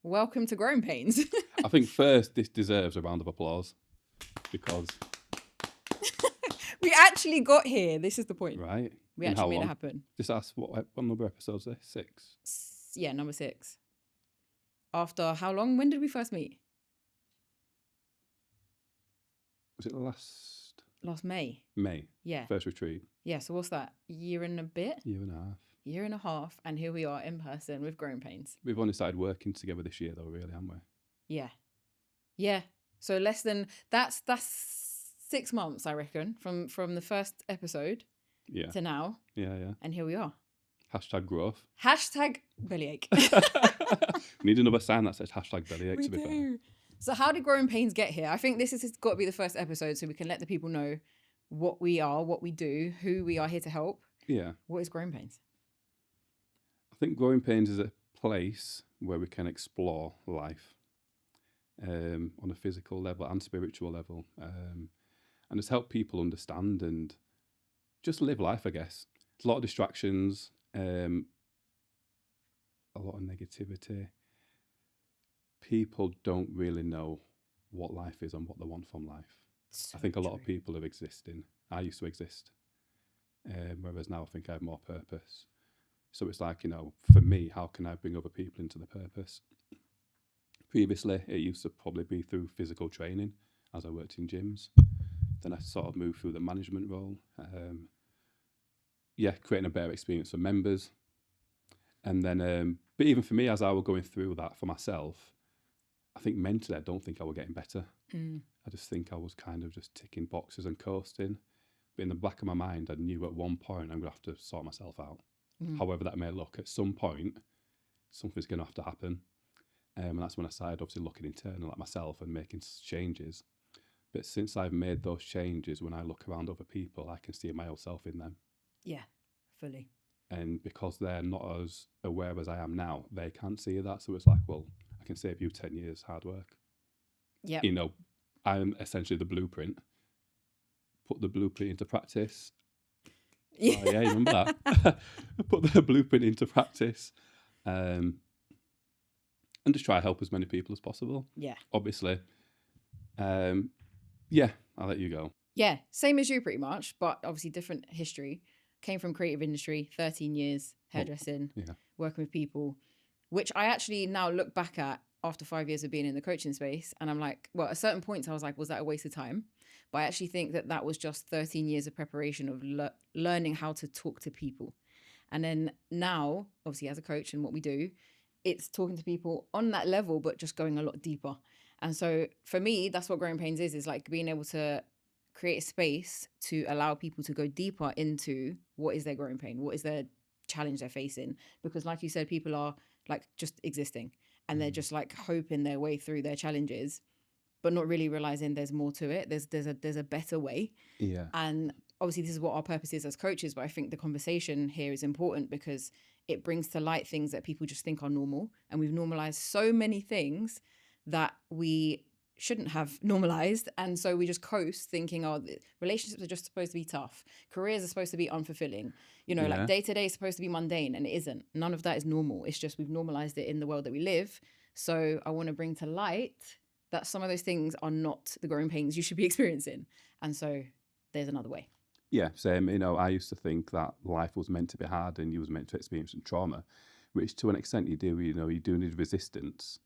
welcome to Growing Pains. I think first this deserves a round of applause because We actually got here. This is the point. right. We In actually how made it long? happen. Just ask what number episodes there? 6. Yeah, number 6. After how long? When did we first meet? Was it last Last May. May? Yeah. First retreat. Yeah, so what's that? Year and a bit? Year and a half. Year and a half, and here we are in person with Growing Pains. We've only started working together this year, though, really, haven't we? Yeah. Yeah. So less than that's 6 months, I reckon, from the first episode Yeah. to now, Yeah. and here we are. Hashtag growth. Hashtag bellyache. We need another sign that says hashtag bellyache, We to be fair. do. So how did Growing Pains get here? I think this has got to be the first episode so we can let the people know what we are, what we do, who we are here to help. Yeah. What is Growing Pains? I think Growing Pains is a place where we can explore life on a physical level and spiritual level, and just help people understand and just live life, I guess. There's a lot of distractions, a lot of negativity. People don't really know what life is and what they want from life. So I think a lot of true. people are existing. I used to exist, whereas now I think I have more purpose. So it's like, for me, how can I bring other people into the purpose? Previously, it used to probably be through physical training as I worked in gyms. Then I sort of moved through the management role. Creating a better experience for members. And then, but even for me, as I was going through that for myself, I think mentally, I don't think I was getting better. I just think I was kind of just ticking boxes and coasting. But in the back of my mind, I knew at one point I'm going to have to sort myself out. However that may look, at some point, something's going to have to happen. And that's when I started obviously looking internal at myself and making changes. But since I've made those changes, when I look around other people, I can see my own self in them. Yeah, fully. And because they're not as aware as I am now, they can't see that. So it's like, well, I can save you 10 years hard work. Yeah. I'm essentially the blueprint. Put the blueprint into practice. Yeah. Oh, yeah, you remember that? Put the blueprint into practice. And just try to help as many people as possible. Yeah. Obviously. I'll let you go. Yeah, same as you pretty much, but obviously different history. Came from creative industry, 13 years, hairdressing, working with people, which I actually now look back at after 5 years of being in the coaching space. And I'm like, well, at certain points I was like, was that a waste of time? But I actually think that was just 13 years of preparation of learning how to talk to people. And then now, obviously as a coach and what we do, it's talking to people on that level, but just going a lot deeper. And so for me, that's what Growing Pains is like being able to create a space to allow people to go deeper into what is their growing pain, what is their challenge they're facing. Because like you said, people are like just existing and they're just like hoping their way through their challenges, but not really realizing there's more to it. There's a better way. Yeah. And obviously this is what our purpose is as coaches, but I think the conversation here is important because it brings to light things that people just think are normal. And we've normalized so many things that we shouldn't have normalized. And so we just coast thinking, relationships are just supposed to be tough. Careers are supposed to be unfulfilling. Like day to day is supposed to be mundane, and it isn't. None of that is normal. It's just we've normalized it in the world that we live. So I want to bring to light that some of those things are not the growing pains you should be experiencing. And so there's another way. Yeah, same. I used to think that life was meant to be hard and you was meant to experience some trauma, which to an extent you do. You do need resistance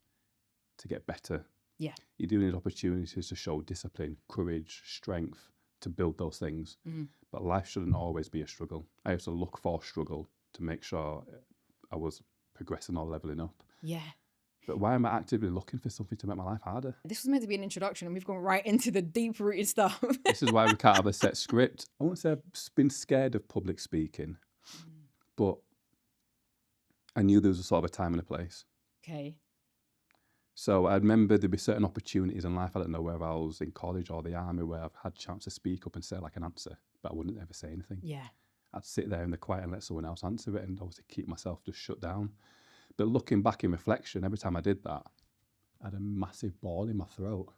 to get better. Yeah. You do need opportunities to show discipline, courage, strength to build those things. Mm-hmm. But life shouldn't always be a struggle. I used to look for struggle to make sure I was progressing or leveling up. Yeah. But why am I actively looking for something to make my life harder? This was meant to be an introduction and we've gone right into the deep-rooted stuff. This is why we can't have a set script. I won't say I've been scared of public speaking, but I knew there was a sort of a time and a place. Okay. So I remember there'd be certain opportunities in life. I don't know whether I was in college or the army where I've had a chance to speak up and say like an answer, but I wouldn't ever say anything. Yeah. I'd sit there in the quiet and let someone else answer it and obviously keep myself just shut down. But looking back in reflection, every time I did that, I had a massive ball in my throat.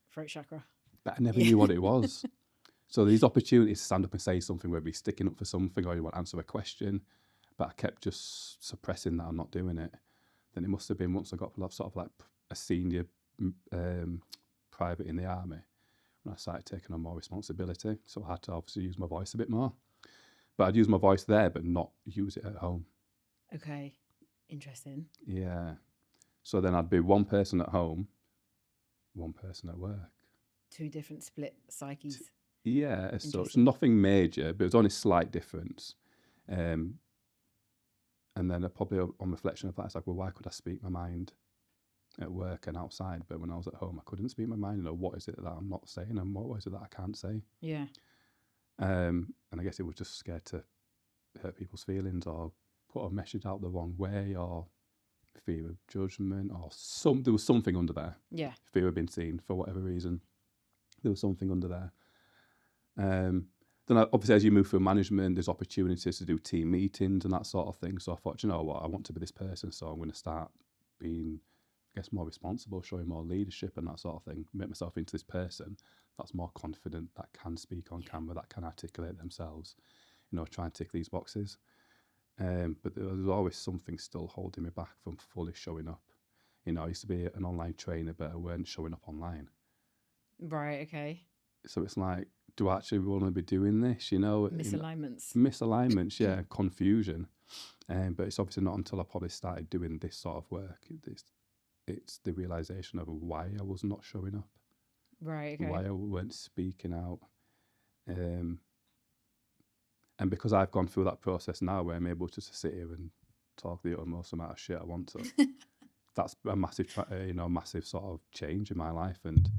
Throat chakra. But I never knew what it was. So these opportunities to stand up and say something, whether you're sticking up for something or you want to answer a question, but I kept just suppressing that and not doing it. then it must have been once I got sort of like a senior private in the army, when I started taking on more responsibility. So I had to obviously use my voice a bit more. But I'd use my voice there, but not use it at home. Okay. Interesting. Yeah. So then I'd be one person at home, one person at work. Two different split psyches. Yeah, as such. Nothing major, but it was only a slight difference. And then probably on reflection of that, it's like, well, why could I speak my mind at work and outside, but when I was at home, I couldn't speak my mind? What is it that I'm not saying, and what is it that I can't say? Yeah. And I guess it was just scared to hurt people's feelings or put a message out the wrong way, or fear of judgment, or there was something under there. Yeah. Fear of being seen for whatever reason. There was something under there. Then obviously, as you move through management, there's opportunities to do team meetings and that sort of thing. So I thought, you know what, I want to be this person, so I'm going to start being, I guess, more responsible, showing more leadership and that sort of thing. Make myself into this person that's more confident, that can speak on camera, that can articulate themselves. Try and tick these boxes. But there was always something still holding me back from fully showing up. I used to be an online trainer, but I weren't showing up online. Right. Okay. So it's like, do I actually want to be doing this? Misalignments. Misalignments, yeah, confusion. But it's obviously not until I probably started doing this sort of work, it's the realisation of why I was not showing up. Right, okay. Why I weren't speaking out. And because I've gone through that process now where I'm able to sit here and talk the utmost amount of shit I want to, that's a massive sort of change in my life. And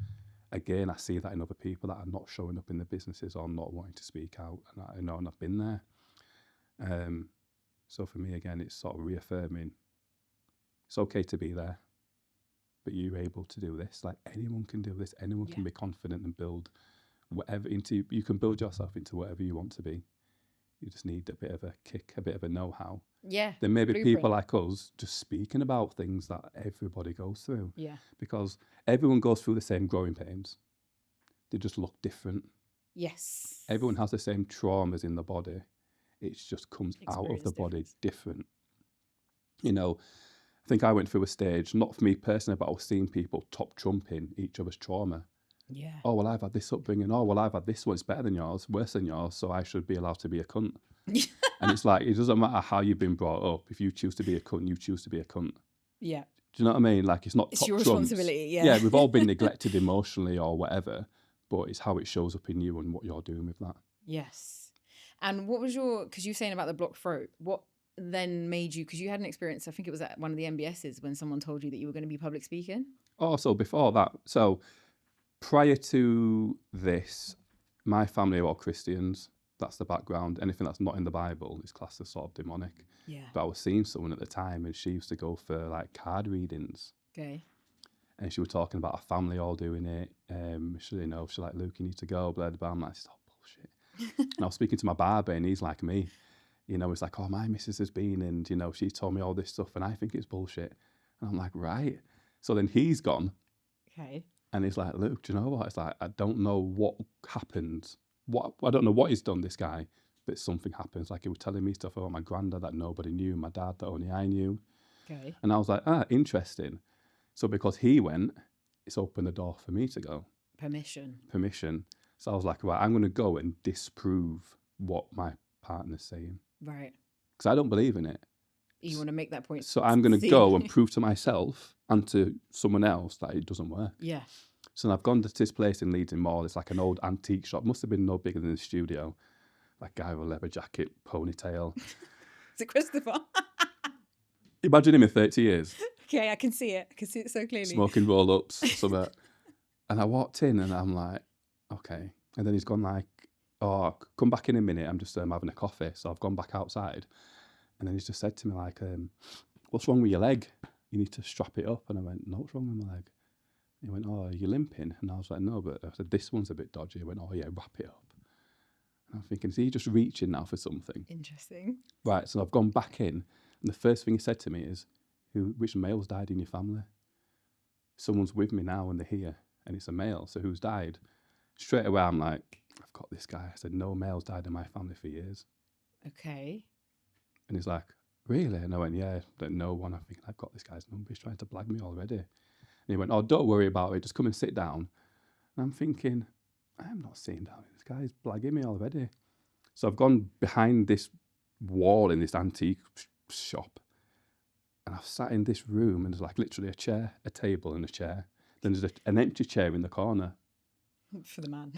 again, I see that in other people that are not showing up in the businesses or not wanting to speak out. And I've been there. So for me, again, it's sort of reaffirming it's okay to be there, but you're able to do this. Like, anyone can do this. Anyone can be confident and build whatever you can build yourself into whatever you want to be. You just need a bit of a kick, a bit of a know-how. Yeah. There may be people like us just speaking about things that everybody goes through. Yeah. Because everyone goes through the same growing pains. They just look different. Yes. Everyone has the same traumas in the body. It just comes out of the body different. I think I went through a stage, not for me personally, but I was seeing people top trumping each other's trauma. Yeah. Oh, well, I've had this upbringing. Oh, well, I've had this one. It's better than yours, worse than yours, so I should be allowed to be a cunt. And it's like, it doesn't matter how you've been brought up. If you choose to be a cunt, you choose to be a cunt. Yeah. Do you know what I mean? Like, it's not it's top your trumps. Responsibility, yeah. Yeah, we've all been neglected emotionally or whatever, but it's how it shows up in you and what you're doing with that. Yes. And what was because you were saying about the blocked throat, what then made you, because you had an experience, I think it was at one of the MBSs, when someone told you that you were going to be public speaking? Oh, so before that, so prior to this, my family are all Christians. That's the background. Anything that's not in the Bible is classed as sort of demonic. Yeah. But I was seeing someone at the time, and she used to go for like card readings. Okay. And she was talking about a family all doing it. She's like, Luke, you need to go, blah, blah, blah. I'm like, stop bullshit. And I was speaking to my barber, and he's like me. It's like, oh, my missus has been, and, she told me all this stuff, and I think it's bullshit. And I'm like, right. So then he's gone. Okay. And he's like, Luke, do you know what? It's like, I don't know what happened. I don't know what he's done, this guy, but something happens. Like, he was telling me stuff about my granddad that nobody knew, my dad that only I knew. Okay. And I was like, interesting. So because he went, it's opened the door for me to go. Permission. So I was like, right, I'm going to go and disprove what my partner's saying. Right. Because I don't believe in it. You want to make that point. So I'm going to go and prove to myself and to someone else that it doesn't work. Yeah. So I've gone to this place in Leeds Mall. It's like an old antique shop. Must have been no bigger than the studio. Like, guy with a leather jacket, ponytail. Is it Christopher? Imagine him in 30 years. Okay, I can see it. I can see it so clearly. Smoking roll-ups, something. And I walked in and I'm like, okay. And then he's gone like, oh, come back in a minute. I'm just having a coffee. So I've gone back outside. And then he's just said to me like, what's wrong with your leg? You need to strap it up. And I went, no, what's wrong with my leg? He went, oh, are you limping? And I was like, no, but I said, this one's a bit dodgy. He went, oh, yeah, wrap it up. And I'm thinking, is he just reaching now for something? Interesting. Right, so I've gone back in. And the first thing he said to me is, which male's died in your family? Someone's with me now and they're here. And it's a male, so who's died? Straight away, I'm like, I've got this guy. I said, no male's died in my family for years. Okay. And he's like, really? And I went, yeah, but no one. I think I've got this guy's number. He's trying to blag me already. And he went, oh, don't worry about it. Just come and sit down. And I'm thinking, I'm not sitting down. This guy's blagging me already. So I've gone behind this wall in this antique shop. And I've sat in this room and there's like literally a chair, a table and a chair. Then there's an empty chair in the corner. For the man.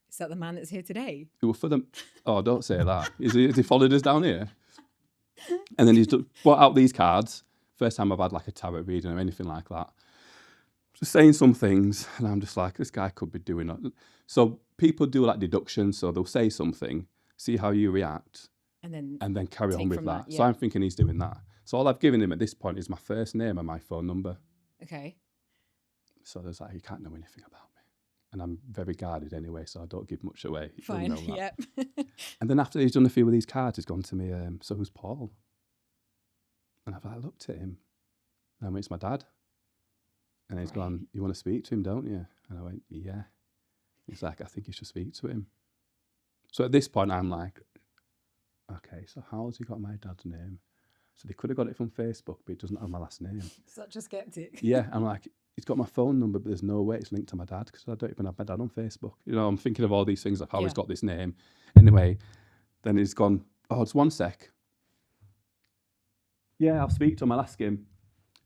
Is that the man that's here today? It was for them. Oh, don't say that. Has he followed us down here? And then he's brought out these cards. First time I've had like a tarot reading or anything like that. Just saying some things, and I'm just like, this guy could be doing it. So people do like deduction, so they'll say something, see how you react, and then carry on with that. Yeah. So I'm thinking he's doing that. So all I've given him at this point is my first name and my phone number. Okay. So there's like, he can't know anything about me. And I'm very guarded anyway, so I don't give much away. Fine, yep. And then after he's done a few of these cards, he's gone to me, so who's Paul? And I've like looked at him, and I went, it's my dad. And he's gone, you want to speak to him, don't you? And I went, yeah. He's like, I think you should speak to him. So at this point, I'm like, okay, so how has he got my dad's name? So they could have got it from Facebook, but it doesn't have my last name. Such a skeptic. Yeah, I'm like, he's got my phone number, but there's no way it's linked to my dad because I don't even have my dad on Facebook. You know, I'm thinking of all these things, like how he's got this name. Anyway, then he's gone, oh, it's 1 sec. Yeah, I'll speak to him, I'll ask him.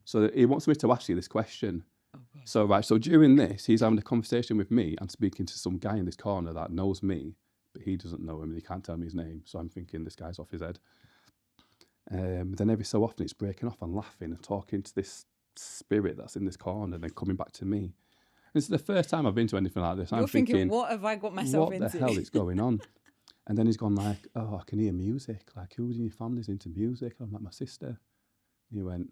So he wants me to ask you this question. So during this, he's having a conversation with me and speaking to some guy in this corner that knows me, but he doesn't know him and he can't tell me his name. So I'm thinking this guy's off his head. Then every so often it's breaking off and laughing and talking to this spirit that's in this corner and then coming back to me. It's the first time I've been to anything like this. You're thinking, what have I got myself into? What the hell is going on? And then he's gone like, oh, I can hear music. Like, who in your family's into music? And I'm like, my sister. And he went,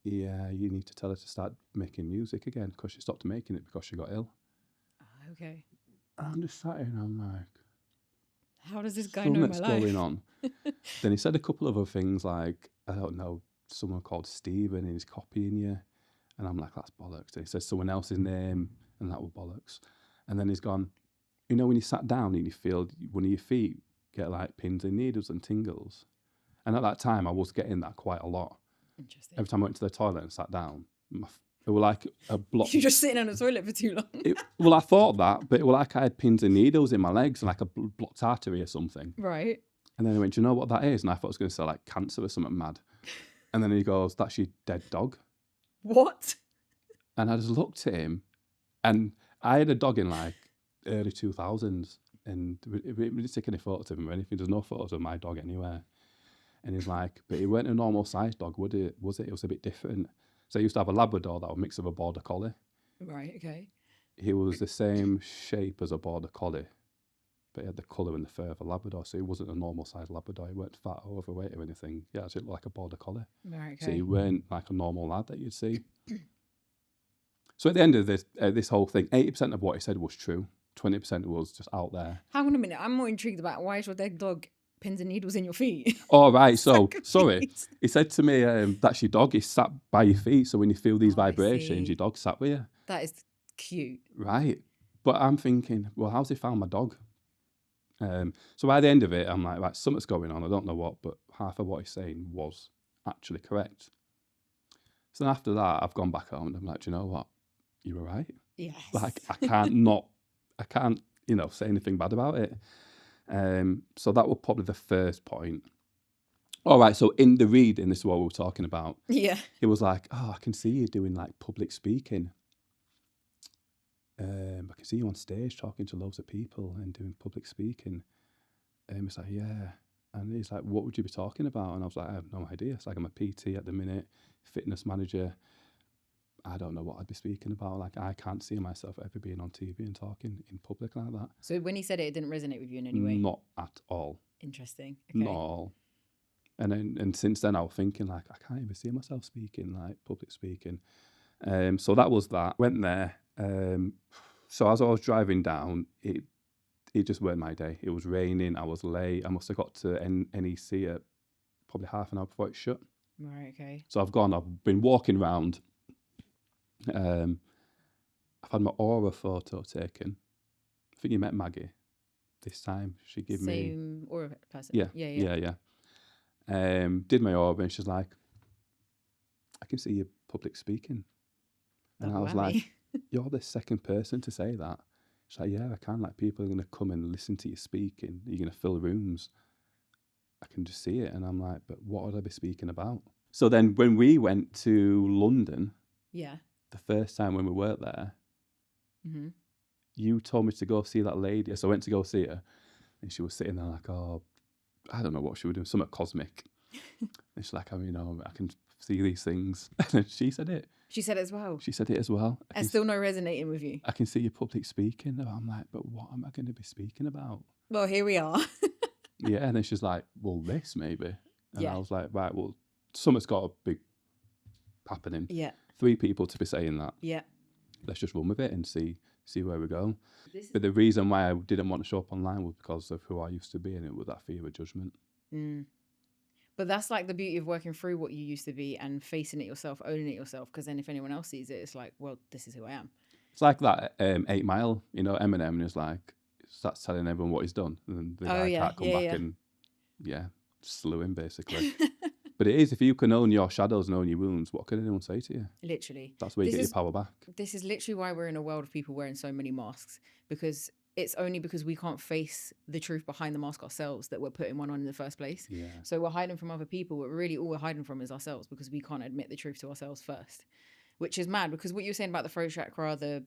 yeah, you need to tell her to start making music again because she stopped making it because she got ill. Okay. And I'm just sat here and I'm like, how does this guy know my life? Something's going on. Then he said a couple of other things like, I don't know, someone called Stephen and he's copying you. And I'm like, that's bollocks. And he says someone else's name and that was bollocks. And then he's gone, you know, when you sat down and you feel one of your feet get like pins and needles and tingles. And at that time I was getting that quite a lot. Interesting. Every time I went to the toilet and sat down, it was like a block. You're just sitting on the toilet for too long. Well, I thought that, but it was like I had pins and needles in my legs, like a blocked artery or something. Right. And then he went, do you know what that is? And I thought it was going to say like cancer or something mad. And then he goes, that's your dead dog. What? And I just looked at him, and I had a dog in like early 2000s, and we didn't take any photos of him or anything. There's no photos of my dog anywhere. And he's like, but it weren't a normal sized dog, was it? It was a bit different. So I used to have a Labrador that was a mix of a Border Collie. Right, okay. He was the same shape as a Border Collie, but he had the colour and the fur of a Labrador. So he wasn't a normal sized Labrador. He weren't fat or overweight or anything. He actually looked like a Border Collie. Right, okay. So he weren't like a normal lad that you'd see. So at the end of this whole thing, 80% of what he said was true. 20% was just out there. Hang on a minute. I'm more intrigued about why is your dead dog pins and needles in your feet? Oh, right. So, sorry. He said to me, that's your dog. He's sat by your feet. So when you feel these vibrations, your dog sat with you. That is cute. Right. But I'm thinking, well, how's he found my dog? So by the end of it, I'm like, right, something's going on. I don't know what, but half of what he's saying was actually correct. So then after that, I've gone back home and I'm like, do you know what? You were right. Yes. Like, I can't, say anything bad about it. So that was probably the first point. All right, so in the reading, this is what we were talking about. Yeah. It was like, oh, I can see you doing like public speaking. I can see you on stage talking to loads of people and doing public speaking. It's like, yeah. And he's like, what would you be talking about? And I was like, I have no idea. It's like, I'm a PT at the minute, fitness manager. I don't know what I'd be speaking about. Like, I can't see myself ever being on TV and talking in public like that. So when he said it, it didn't resonate with you in any way? Not at all. Interesting. Okay. Not at all. And since then, I was thinking, like, I can't even see myself speaking, like, public speaking. So that was that. Went there. So as I was driving down, it just weren't my day. It was raining. I was late. I must have got to NEC at probably half an hour before it shut. Right, okay. So I've been walking around. I've had my aura photo taken. I think you met Maggie this time. She gave me same aura person. Yeah. Did my aura, and she's like, I can see you public speaking. And I was like, you're the second person to say that. She's like, yeah, I can. Like, people are going to come and listen to you speaking. You're going to fill rooms. I can just see it. And I'm like, but what would I be speaking about? So then when we went to London, the first time when we worked there, you told me to go see that lady. So I went to go see her, and she was sitting there like, oh, I don't know what she was doing, something cosmic. And she's like, I can see these things. And then she said it. She said it as well. She said it as well. And still not resonating with you. I can see you public speaking. And I'm like, but what am I going to be speaking about? Well, here we are. Yeah, and then she's like, well, this maybe. And I was like, right, well, something's got a big happening. Yeah. 3 people to be saying that. Yeah. Let's just run with it and see where we go. But the reason why I didn't want to show up online was because of who I used to be, and it was that fear of judgment. But that's like the beauty of working through what you used to be and facing it yourself, owning it yourself. Because then if anyone else sees it, it's like, well, this is who I am. It's like that 8 Mile, Eminem is like, starts telling everyone what he's done. And then the guy can't come back and, slew him, basically. But it is, if you can own your shadows and own your wounds, what can anyone say to you? Literally. That's where you get your power back. This is literally why we're in a world of people wearing so many masks. Because it's only because we can't face the truth behind the mask ourselves that we're putting one on in the first place. Yeah. So we're hiding from other people, but really all we're hiding from is ourselves, because we can't admit the truth to ourselves first. Which is mad, because what you were saying about the throat chakra, the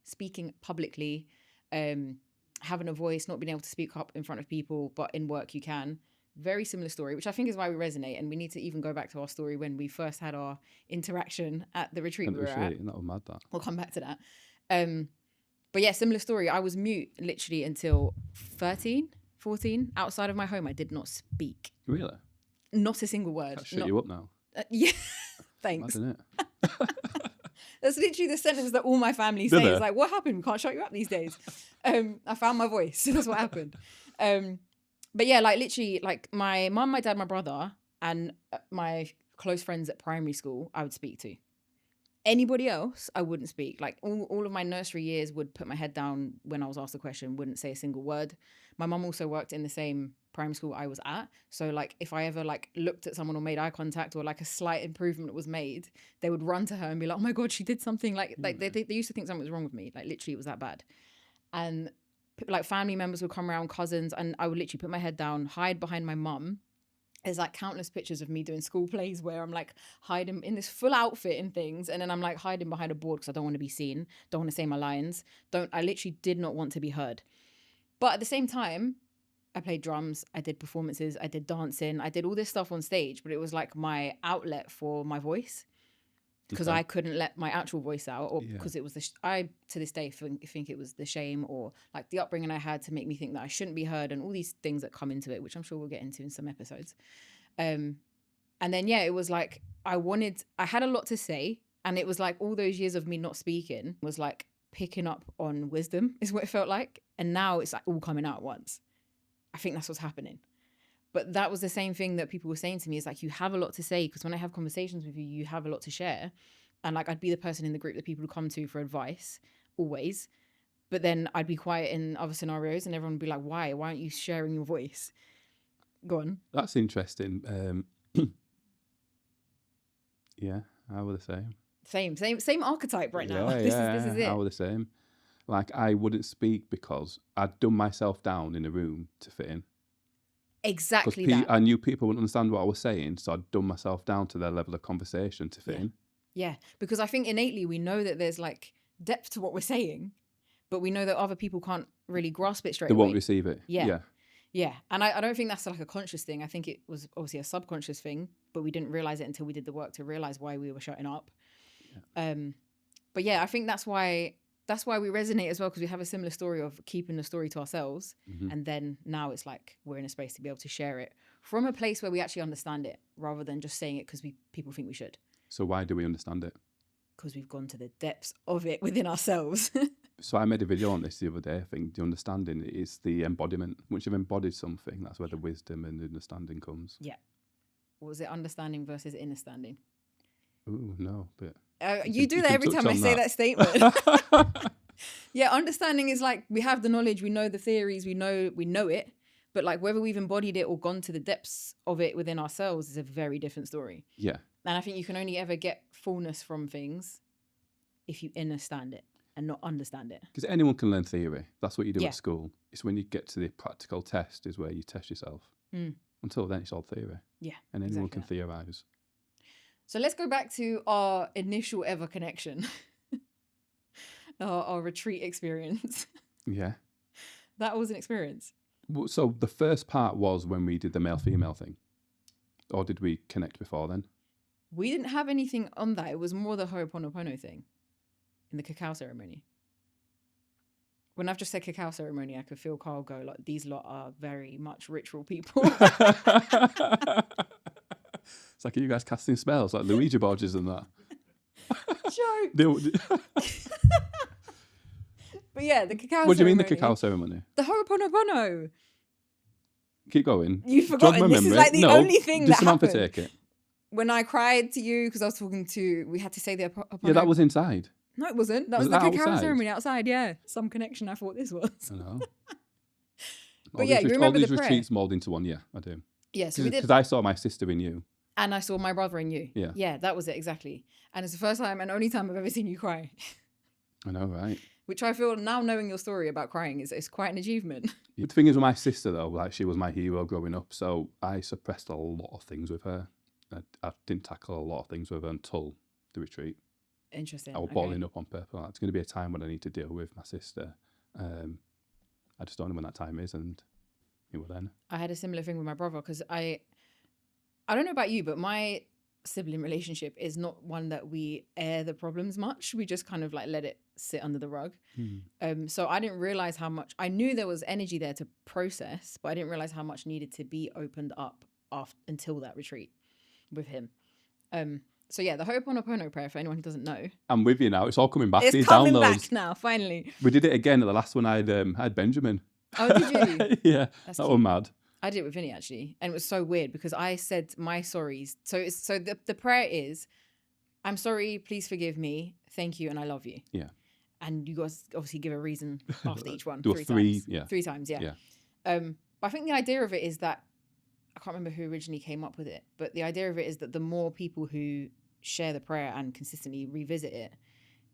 speaking publicly, having a voice, not being able to speak up in front of people, but in work you can. Very similar story, which I think is why we resonate. And we need to even go back to our story when we first had our interaction at the retreat we were at. That was mad, that. We'll come back to that. But yeah, similar story. I was mute literally until 13, 14. Outside of my home, I did not speak. Really? Not a single word. That shut you up now. Yeah, thanks. Mad, isn't it? That's literally the sentence that all my family say. It's like, what happened? We can't shut you up these days. I found my voice. That's what happened. But yeah, like literally, like my mum, my dad, my brother, and my close friends at primary school, I would speak to. Anybody else, I wouldn't speak. Like all of my nursery years would put my head down when I was asked a question, wouldn't say a single word. My mum also worked in the same primary school I was at. So like if I ever like looked at someone or made eye contact or like a slight improvement was made, they would run to her and be like, oh my God, she did something. Like they used to think something was wrong with me. Like literally it was that bad. And like family members would come around, cousins, and I would literally put my head down, hide behind my mum. There's like countless pictures of me doing school plays where I'm like hiding in this full outfit and things. And then I'm like hiding behind a board because I don't want to be seen. Don't want to say my lines. I literally did not want to be heard. But at the same time, I played drums. I did performances. I did dancing. I did all this stuff on stage, but it was like my outlet for my voice. Because I couldn't let my actual voice out, or because it was I to this day think it was the shame or like the upbringing I had to make me think that I shouldn't be heard, and all these things that come into it, which I'm sure we'll get into in some episodes. And then it was like I had a lot to say, and it was like all those years of me not speaking was like picking up on wisdom is what it felt like, and now it's like all coming out at once. I think that's what's happening. But that was the same thing that people were saying to me, is like, you have a lot to say, because when I have conversations with you, you have a lot to share. And like, I'd be the person in the group that people would come to for advice, always. But then I'd be quiet in other scenarios and everyone would be like, why? Why aren't you sharing your voice? Go on. That's interesting. Yeah, I were the same. Same archetype right now. Yeah, this is it. I were the same. Like, I wouldn't speak because I'd dumb myself down in a room to fit in. Exactly that. I knew people wouldn't understand what I was saying, so I'd dumb myself down to their level of conversation to fit in. Yeah, because I think innately we know that there's like depth to what we're saying, but we know that other people can't really grasp it straight away. They won't receive it. Yeah. And I don't think that's like a conscious thing. I think it was obviously a subconscious thing, but we didn't realize it until we did the work to realize why we were shutting up. Yeah. But yeah, I think that's why we resonate as well, because we have a similar story of keeping the story to ourselves. Mm-hmm. And then now it's like we're in a space to be able to share it from a place where we actually understand it, rather than just saying it because people think we should. So why do we understand it? Because we've gone to the depths of it within ourselves. So I made a video on this the other day. I think the understanding is the embodiment. Once you've embodied something, that's where the wisdom and the understanding comes. Yeah. What was it, understanding versus understanding? Ooh, no, but... you do that every time I say that statement. Yeah, understanding is like we have the knowledge, we know the theories, we know it, But like whether we've embodied it or gone to the depths of it within ourselves is a very different story. Yeah. And I think you can only ever get fullness from things if you understand it and not understand it. Because anyone can learn theory. That's what you do Yeah. at school. It's when you get to the practical test is where you test yourself. Until then, it's all theory. Yeah. And anyone can theorise. So let's go back to our initial ever connection. Our retreat experience. Yeah. That was an experience. So the first part was when we did the male-female thing. Or did we connect before then? We didn't have anything on that. It was more the Ho'oponopono thing in the cacao ceremony. When I've just said cacao ceremony, I could feel Carl go, like, these lot are very much ritual people. It's like, are you guys casting spells like Luigi Borges and that? Joke. But yeah, the cacao ceremony. What do you mean the cacao ceremony? The Ho'oponopono. Keep going. You've forgotten. This is like the only thing that happened. Take it. When I cried to you, because I was talking to, we had to say the Ho'oponopono. Yeah, that was inside. No, it wasn't. That was the cacao ceremony outside, yeah. Some connection I thought this was. I know. But yeah, you remember the prayer. All these retreats mould into one, yeah, I do. Yeah, so we did. Because I saw my sister in you. And I saw my brother in you. Yeah. Yeah, that was it, exactly. And it's the first time and only time I've ever seen you cry. I know, right? Which I feel now knowing your story about crying is quite an achievement. The thing is with my sister though, like she was my hero growing up, so I suppressed a lot of things with her. I didn't tackle a lot of things with her until the retreat. Interesting. I was bottling up on purpose. Like, it's going to be a time when I need to deal with my sister. I just don't know when that time is, and you were then. I had a similar thing with my brother because I don't know about you, but my sibling relationship is not one that we air the problems much. We just kind of like let it sit under the rug. So I didn't realize how much, I knew there was energy there to process, but I didn't realize how much needed to be opened up until that retreat with him. So yeah, the Ho'oponopono prayer, for anyone who doesn't know. I'm with you now. It's all coming back. It's coming back now, finally. We did it again at the last one. I had Benjamin. Oh, did you? Yeah, that was mad. I did it with Vinny actually, and it was so weird because I said my sorries. So the prayer is, I'm sorry, please forgive me, thank you, and I love you. Yeah. And you guys obviously give a reason after each one. Do three times. Yeah. 3 times, yeah. But I think the idea of it is that, I can't remember who originally came up with it, but the idea of it is that the more people who share the prayer and consistently revisit it,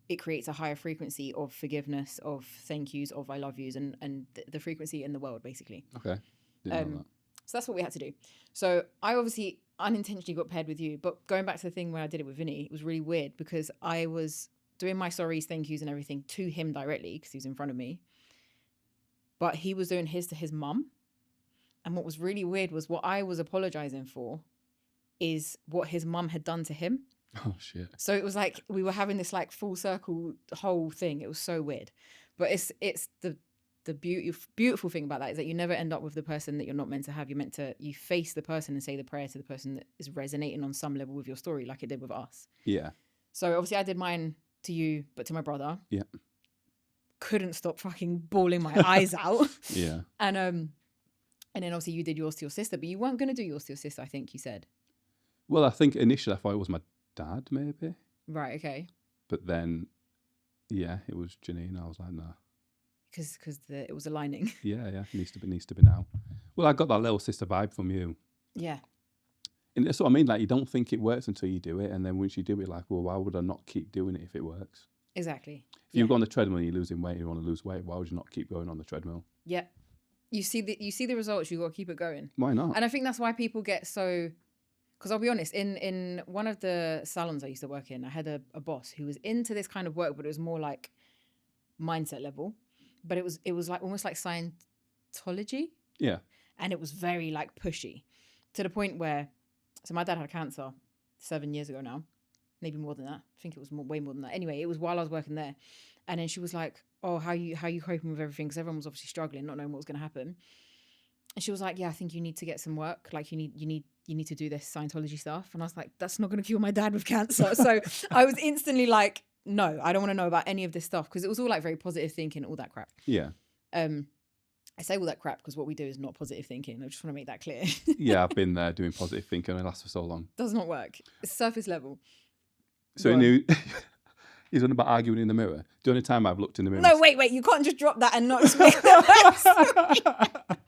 it creates a higher frequency of forgiveness, of thank yous, of I love yous, and the frequency in the world, basically. Okay. Didn't know that. So that's what we had to do. So I obviously unintentionally got paired with you, but going back to the thing where I did it with Vinny, it was really weird because I was doing my sorries, thank yous and everything to him directly because he was in front of me. But he was doing his to his mum. And what was really weird was what I was apologizing for is what his mum had done to him. Oh, shit. So it was like we were having this like full circle whole thing. It was so weird. But it's the beautiful thing about that is that you never end up with the person that you're not meant to have. You face the person and say the prayer to the person that is resonating on some level with your story like it did with us. Yeah. So obviously I did mine to you, but to my brother. Yeah. Couldn't stop fucking bawling my eyes out. Yeah. And then obviously you did yours to your sister, but you weren't going to do yours to your sister, I think you said. Well, I think initially I thought it was my dad, maybe. Right, okay. But then, yeah, it was Janine. I was like, nah. Because it was aligning. Yeah, it needs to be now. Well, I got that little sister vibe from you. Yeah. And that's what I mean. Like, you don't think it works until you do it. And then once you do it, like, well, why would I not keep doing it if it works? Exactly. If you go on the treadmill and you're losing weight, you want to lose weight, why would you not keep going on the treadmill? Yeah. You see the results, you got to keep it going. Why not? And I think that's why people get so, because I'll be honest, in one of the salons I used to work in, I had a boss who was into this kind of work, but it was more like mindset level. But it was like almost like Scientology. Yeah. And it was very like pushy to the point where, so my dad had cancer 7 years ago now, maybe more than that. I think it was way more than that. Anyway, it was while I was working there. And then she was like, oh, how you coping with everything? Because everyone was obviously struggling, not knowing what was going to happen. And she was like, yeah, I think you need to get some work. Like you need to do this Scientology stuff. And I was like, that's not going to cure my dad with cancer. So I was instantly like, no, I don't want to know about any of this stuff. Because it was all like very positive thinking, all that crap. Yeah. I say all that crap because what we do is not positive thinking. I just want to make that clear. Yeah, I've been there doing positive thinking and it lasts for so long. Does not work. It's surface level. So he's on about arguing in the mirror. The only time I've looked in the mirror. No, wait. You can't just drop that and not explain the words.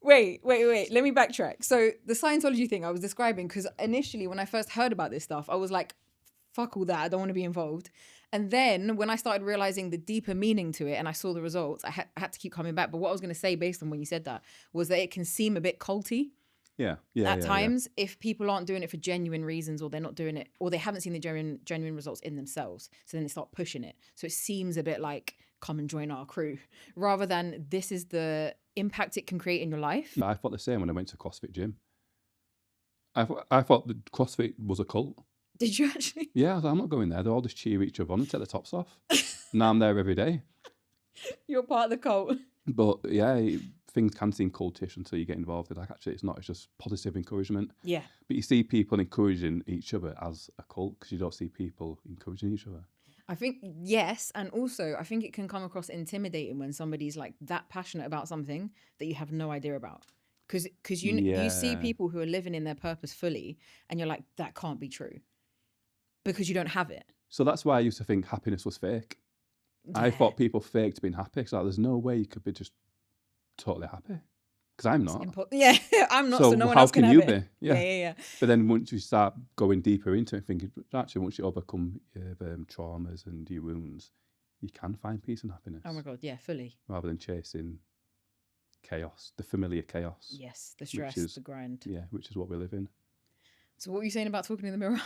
Wait. Let me backtrack. So the Scientology thing I was describing, because initially when I first heard about this stuff, I was like, fuck all that. I don't want to be involved. And then when I started realizing the deeper meaning to it and I saw the results, I had to keep coming back. But what I was going to say based on when you said that was that it can seem a bit culty. At times, if people aren't doing it for genuine reasons, or they're not doing it, or they haven't seen the genuine results in themselves, so then they start pushing it. So it seems a bit like, come and join our crew, rather than this is the impact it can create in your life. I thought the same when I went to CrossFit gym. I thought that CrossFit was a cult. Did you actually? Yeah, I was like, I'm not going there. They all just cheer each other on and take the tops off. Now I'm there every day. You're part of the cult. But yeah, things can seem cultish until you get involved. Like, actually, it's not. It's just positive encouragement. Yeah. But you see people encouraging each other as a cult because you don't see people encouraging each other. I think, yes. And also, I think it can come across intimidating when somebody's like that passionate about something that you have no idea about. Because you see people who are living in their purpose fully and you're like, that can't be true. Because you don't have it. So that's why I used to think happiness was fake. Yeah. I thought people faked being happy. So there's no way you could be just totally happy. Because I'm not. I'm not. So no one else can have it. So how can you be? Yeah. But then once you start going deeper into it, thinking, actually, once you overcome your traumas and your wounds, you can find peace and happiness. Oh my God, yeah, fully. Rather than chasing chaos, the familiar chaos. Yes, the stress, the grind. Yeah, which is what we live in. So what were you saying about talking in the mirror?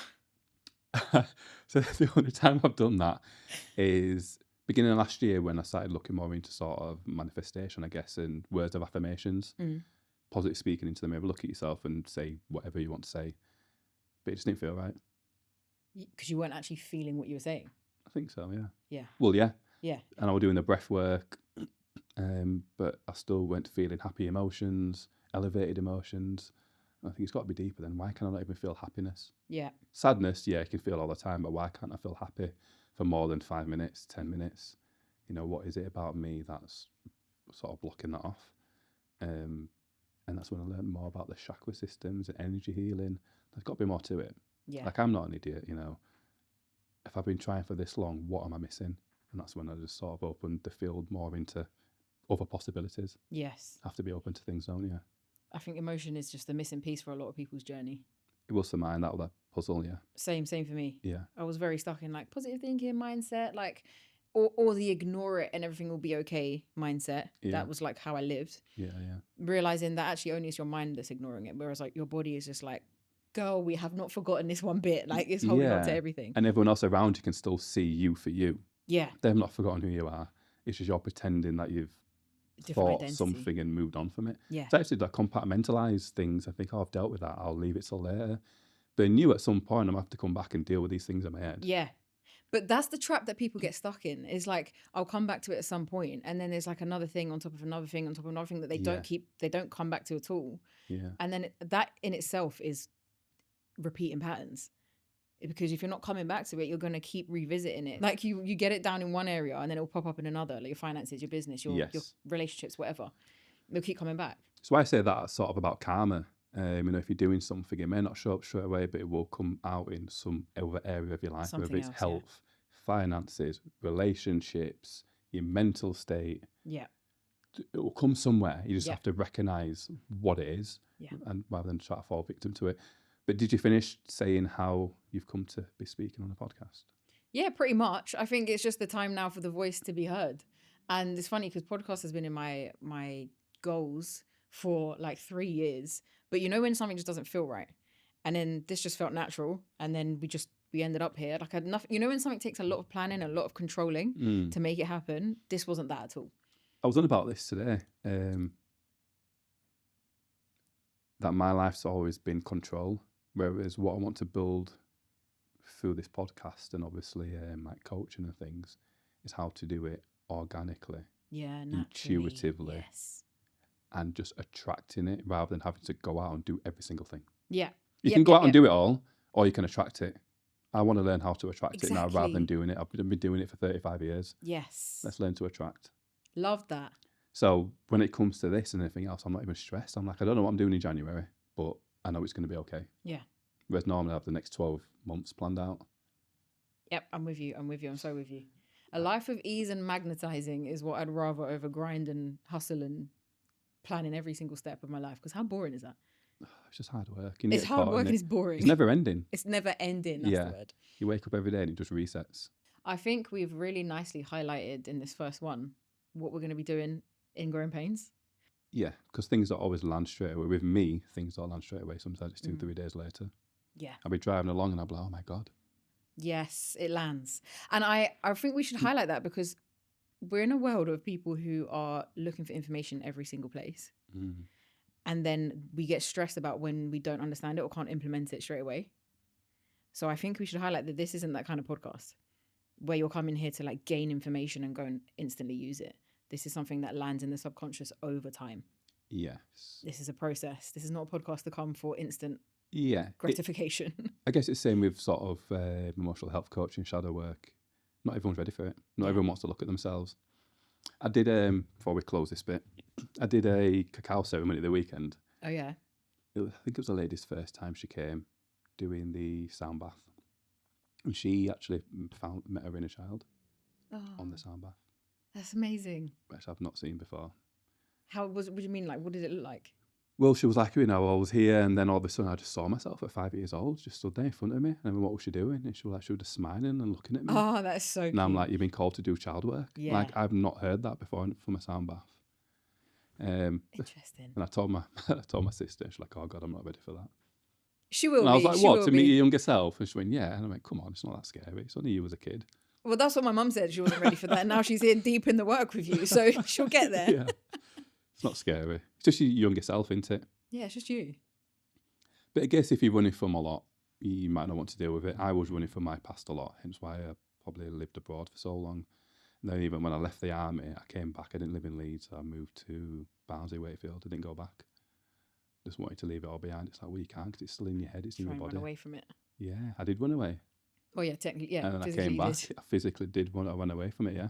So the only time I've done that is beginning of last year when I started looking more into sort of manifestation, I guess, and words of affirmations, positive speaking into the mirror, look at yourself and say whatever you want to say. But it just didn't feel right. Because you weren't actually feeling what you were saying? I think so, yeah. Yeah. Well, yeah. Yeah. And I was doing the breath work, but I still weren't feeling happy emotions, elevated emotions. I think it's got to be deeper then. Why can I not even feel happiness? Yeah. Sadness, yeah, I can feel all the time, but why can't I feel happy for more than 5 minutes, 10 minutes? You know, what is it about me that's sort of blocking that off? And that's when I learned more about the chakra systems and energy healing. There's got to be more to it. Yeah. Like, I'm not an idiot, you know. If I've been trying for this long, what am I missing? And that's when I just sort of opened the field more into other possibilities. Yes. Have to be open to things, don't you? I think emotion is just the missing piece for a lot of people's journey. It was for mine, that puzzle, yeah. Same for me. Yeah. I was very stuck in like positive thinking mindset, like, or the ignore it and everything will be okay mindset. Yeah. That was like how I lived. Yeah. Realizing that actually only it's your mind that's ignoring it. Whereas like your body is just like, girl, we have not forgotten this one bit. Like it's holding on to everything. And everyone else around you can still see you for you. Yeah. They've not forgotten who you are. It's just you're pretending that you've thought identity. Something and moved on from it. Yeah. It's actually like compartmentalize things. I think, I've dealt with that. I'll leave it till later. But I knew at some point I'm going to have to come back and deal with these things in my head. Yeah. But that's the trap that people get stuck in. Is like, I'll come back to it at some point, and then there's like another thing on top of another thing on top of another thing that they don't come back to at all. Yeah. And then that in itself is repeating patterns. Because if you're not coming back to it, you're going to keep revisiting it. Like you get it down in one area and then it'll pop up in another, like your finances, your business, your relationships, whatever. They'll keep coming back. So I say that sort of about karma. You know, if you're doing something, it may not show up straight away, but it will come out in some other area of your life, whether it's health, finances, relationships, your mental state. Yeah. It will come somewhere. You just have to recognize what it is, and rather than try to fall victim to it. But did you finish saying how you've come to be speaking on the podcast? Yeah, pretty much. I think it's just the time now for the voice to be heard. And it's funny because podcast has been in my goals for like 3 years. But you know when something just doesn't feel right? And then this just felt natural. And then we ended up here. Like enough, you know when something takes a lot of planning, a lot of controlling to make it happen? This wasn't that at all. I was on about this today. That my life's always been control. Whereas what I want to build through this podcast and obviously like coaching and things is how to do it organically, intuitively, and just attracting it rather than having to go out and do every single thing. Yeah. You can go out and do it all, or you can attract it. I want to learn how to attract it now rather than doing it. I've been doing it for 35 years. Yes. Let's learn to attract. Love that. So when it comes to this and anything else, I'm not even stressed. I'm like, I don't know what I'm doing in January, but I know it's going to be okay. Yeah. Whereas normally I have the next 12 months planned out. Yep, I'm with you. I'm so with you. A life of ease and magnetizing is what I'd rather over grind and hustle and planning every single step of my life, because how boring is that? It's just hard work. It's hard work and it's boring. It's never ending. It's never ending. That's the word. You wake up every day and it just resets. I think we've really nicely highlighted in this first one what we're going to be doing in Growing Pains. Yeah, because things don't always land straight away. With me, things don't land straight away. Sometimes it's 2-3 days later. Yeah. I'll be driving along and I'll be like, oh my God. Yes, it lands. And I think we should highlight that, because we're in a world of people who are looking for information every single place. Mm. And then we get stressed about when we don't understand it or can't implement it straight away. So I think we should highlight that this isn't that kind of podcast where you're coming here to like gain information and go and instantly use it. This is something that lands in the subconscious over time. Yes. This is a process. This is not a podcast to come for instant gratification. I guess it's the same with sort of emotional health coaching, shadow work. Not everyone's ready for it. Not everyone wants to look at themselves. I did, before we close this bit, I did a cacao ceremony the weekend. Oh, yeah. I think it was a lady's first time she came doing the sound bath. And she actually met her inner child on the sound bath. That's amazing. Which I've not seen before. What do you mean? Like, what did it look like? Well, she was like, I was here, and then all of a sudden I just saw myself at 5 years old, just stood there in front of me. And I mean, what was she doing? And she was just smiling and looking at me. Oh, that's so cute. And I'm like, you've been called to do child work. Yeah. Like, I've not heard that before from a sound bath. Interesting. And I told my sister, she's like, oh God, I'm not ready for that. She will and I was like, she what, will to be. meet your younger self? And she went, yeah. And I went, come on, it's not that scary. It's only you as a kid. Well, that's what my mum said. She wasn't ready for that. And now she's in deep in the work with you. So she'll get there. Yeah. It's not scary. It's just your younger self, isn't it? Yeah, it's just you. But I guess if you're running from a lot, you might not want to deal with it. I was running from my past a lot, hence why I probably lived abroad for so long. And then even when I left the army, I came back. I didn't live in Leeds. So I moved to Barnsley, Wakefield. I didn't go back. Just wanted to leave it all behind. It's like, well, you can't, because it's still in your head. It's in your body. Run away from it. Yeah, I did run away. Oh, yeah, technically, yeah. And then I came back. I physically did run away from it, yeah.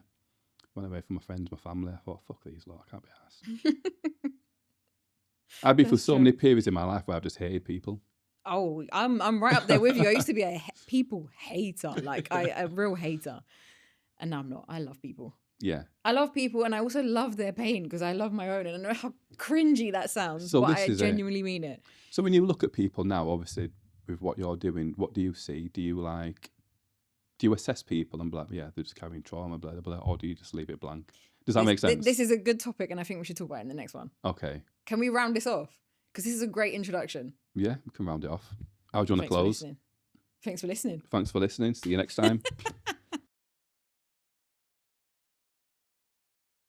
Went away from my friends, my family. I thought, fuck these lot, I can't be arsed. I've been through so many periods in my life where I've just hated people. Oh, I'm right up there with you. I used to be a people hater, like a real hater. And now I'm not. I love people. Yeah. I love people, and I also love their pain because I love my own. And I know how cringy that sounds, but I genuinely mean it. So when you look at people now, obviously, with what you're doing, what do you see? Do you assess people and be like, yeah, they're just carrying trauma, blah, blah, blah, or do you just leave it blank? Does that make sense? This is a good topic, and I think we should talk about it in the next one. Okay. Can we round this off? Because this is a great introduction. Yeah, we can round it off. How do you want to close? Thanks for listening. Thanks for listening. See you next time.